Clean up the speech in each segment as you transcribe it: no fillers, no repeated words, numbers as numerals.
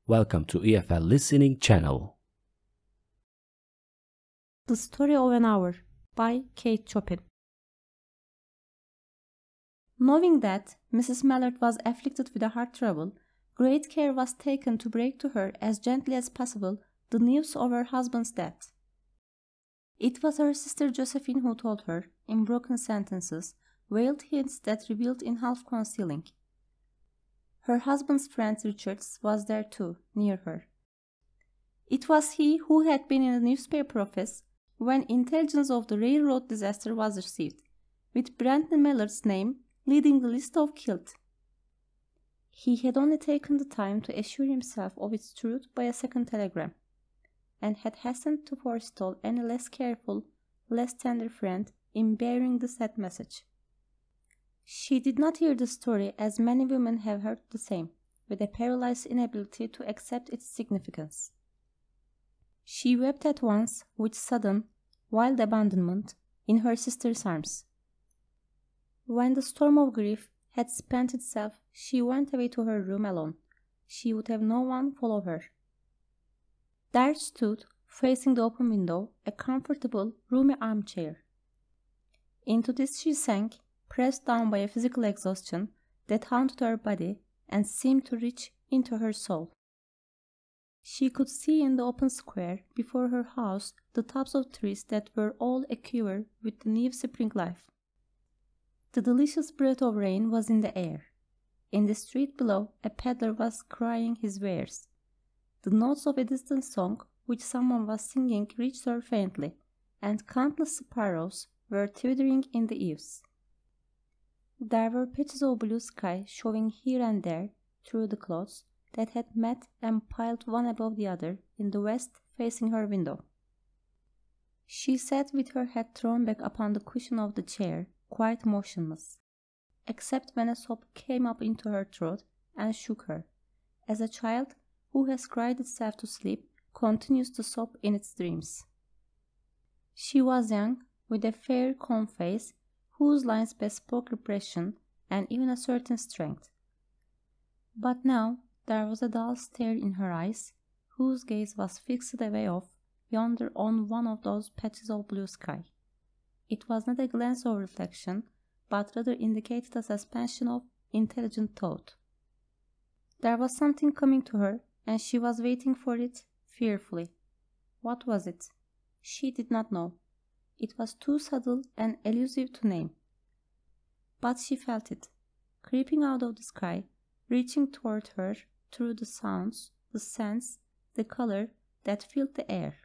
Welcome to EFL Listening Channel. The Story of an Hour by Kate Chopin. Knowing that Mrs. Mallard was afflicted with a heart trouble, great care was taken to break to her as gently as possible the news of her husband's death. It was her sister Josephine who told her, in broken sentences, veiled hints that revealed in half-concealing. Her husband's friend Richards was there too, near her. It was he who had been in the newspaper office when intelligence of the railroad disaster was received, with Brandon Mallard's name leading the list of killed. He had only taken the time to assure himself of its truth by a second telegram, and had hastened to forestall any less careful, less tender friend in bearing the sad message. She did not hear the story as many women have heard the same, with a paralyzed inability to accept its significance. She wept at once with sudden, wild abandonment in her sister's arms. When the storm of grief had spent itself, she went away to her room alone. She would have no one follow her. There stood, facing the open window, a comfortable, roomy armchair. Into this she sank, pressed down by a physical exhaustion that haunted her body and seemed to reach into her soul. She could see in the open square before her house the tops of trees that were all aquiver with the new spring life. The delicious breath of rain was in the air. In the street below, a peddler was crying his wares. The notes of a distant song which someone was singing reached her faintly, and countless sparrows were twittering in the eaves. There were patches of blue sky showing here and there through the clouds that had met and piled one above the other in the west facing her window. She sat with her head thrown back upon the cushion of the chair, quite motionless, except when a sob came up into her throat and shook her, as a child who has cried itself to sleep continues to sob in its dreams. She was young, with a fair, calm face, whose lines bespoke repression and even a certain strength. But now there was a dull stare in her eyes, whose gaze was fixed away off yonder on one of those patches of blue sky. It was not a glance of reflection, but rather indicated a suspension of intelligent thought. There was something coming to her, and she was waiting for it fearfully. What was it? She did not know. It was too subtle and elusive to name. But she felt it, creeping out of the sky, reaching toward her through the sounds, the scents, the color that filled the air.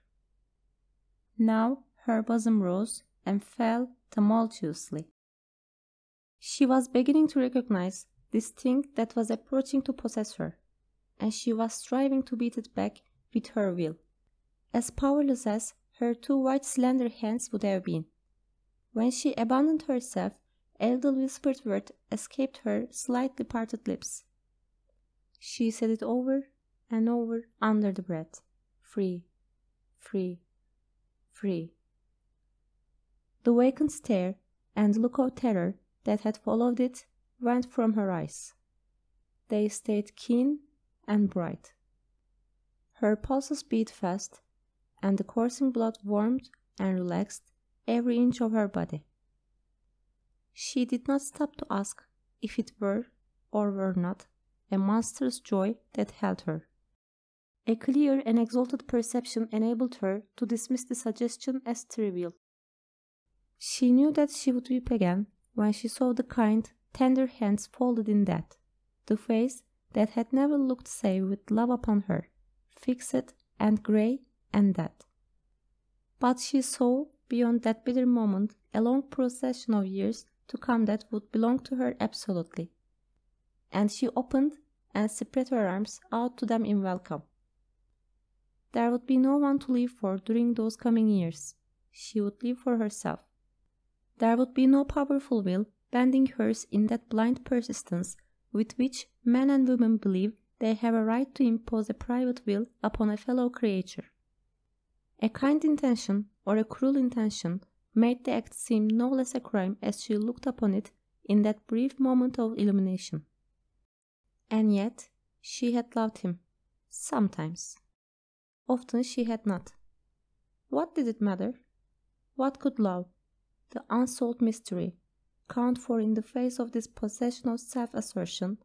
Now her bosom rose and fell tumultuously. She was beginning to recognize this thing that was approaching to possess her, and she was striving to beat it back with her will, as powerless as her two white slender hands would have been. When she abandoned herself, a little whispered word escaped her slightly parted lips. She said it over and over under the breath. Free, free, free. The vacant stare and look of terror that had followed it went from her eyes. They stayed keen and bright. Her pulses beat fast, and the coursing blood warmed and relaxed every inch of her body. She did not stop to ask if it were or were not a monstrous joy that held her. A clear and exalted perception enabled her to dismiss the suggestion as trivial. She knew that she would weep again when she saw the kind, tender hands folded in that, the face that had never looked save with love upon her, fixed and grey and dead. But she saw, beyond that bitter moment, a long procession of years to come that would belong to her absolutely, and she opened and spread her arms out to them in welcome. There would be no one to live for during those coming years. She would live for herself. There would be no powerful will bending hers in that blind persistence with which men and women believe they have a right to impose a private will upon a fellow creature. A kind intention or a cruel intention made the act seem no less a crime as she looked upon it in that brief moment of illumination. And yet she had loved him, Sometimes. Often she had not. What did it matter? What could love, the unsolved mystery, count for in the face of this possession of self-assertion,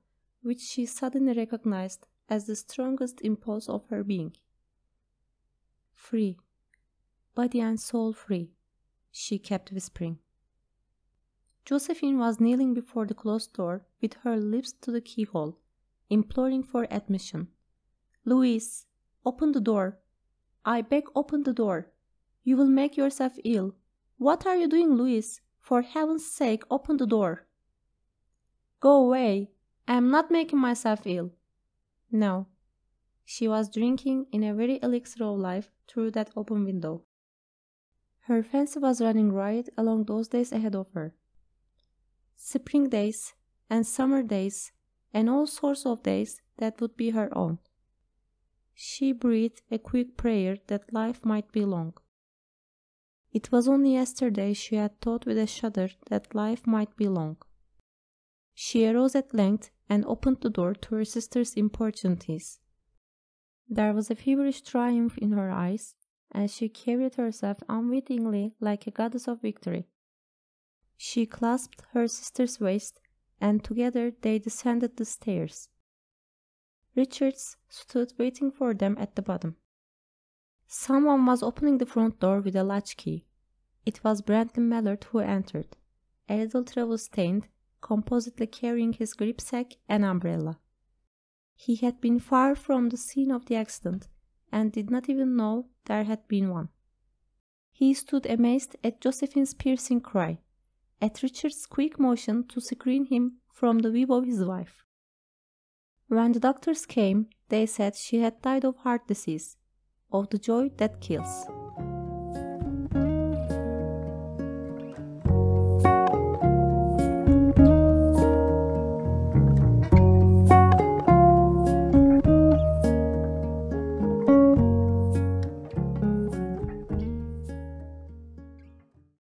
which she suddenly recognized as the strongest impulse of her being? Free, body and soul free, she kept whispering. Josephine was kneeling before the closed door with her lips to the keyhole, imploring for admission. Louise, open the door. I beg, open the door. You will make yourself ill. What are you doing, Louise? For heaven's sake, open the door. Go away. I am not making myself ill. No. She was drinking in a very elixir of life through that open window. Her fancy was running riot along those days ahead of her. Spring days and summer days and all sorts of days that would be her own. She breathed a quick prayer that life might be long. It was only yesterday she had thought with a shudder that life might be long. She arose at length and opened the door to her sister's importunities. There was a feverish triumph in her eyes, and she carried herself unwittingly like a goddess of victory. She clasped her sister's waist, and together they descended the stairs. Richards stood waiting for them at the bottom. Someone was opening the front door with a latchkey. It was Brantley Mallard who entered, a little travel-stained, composedly carrying his gripsack and umbrella. He had been far from the scene of the accident, and did not even know there had been one. He stood amazed at Josephine's piercing cry, at Richard's quick motion to screen him from the view of his wife. When the doctors came, they said she had died of heart disease, of the joy that kills.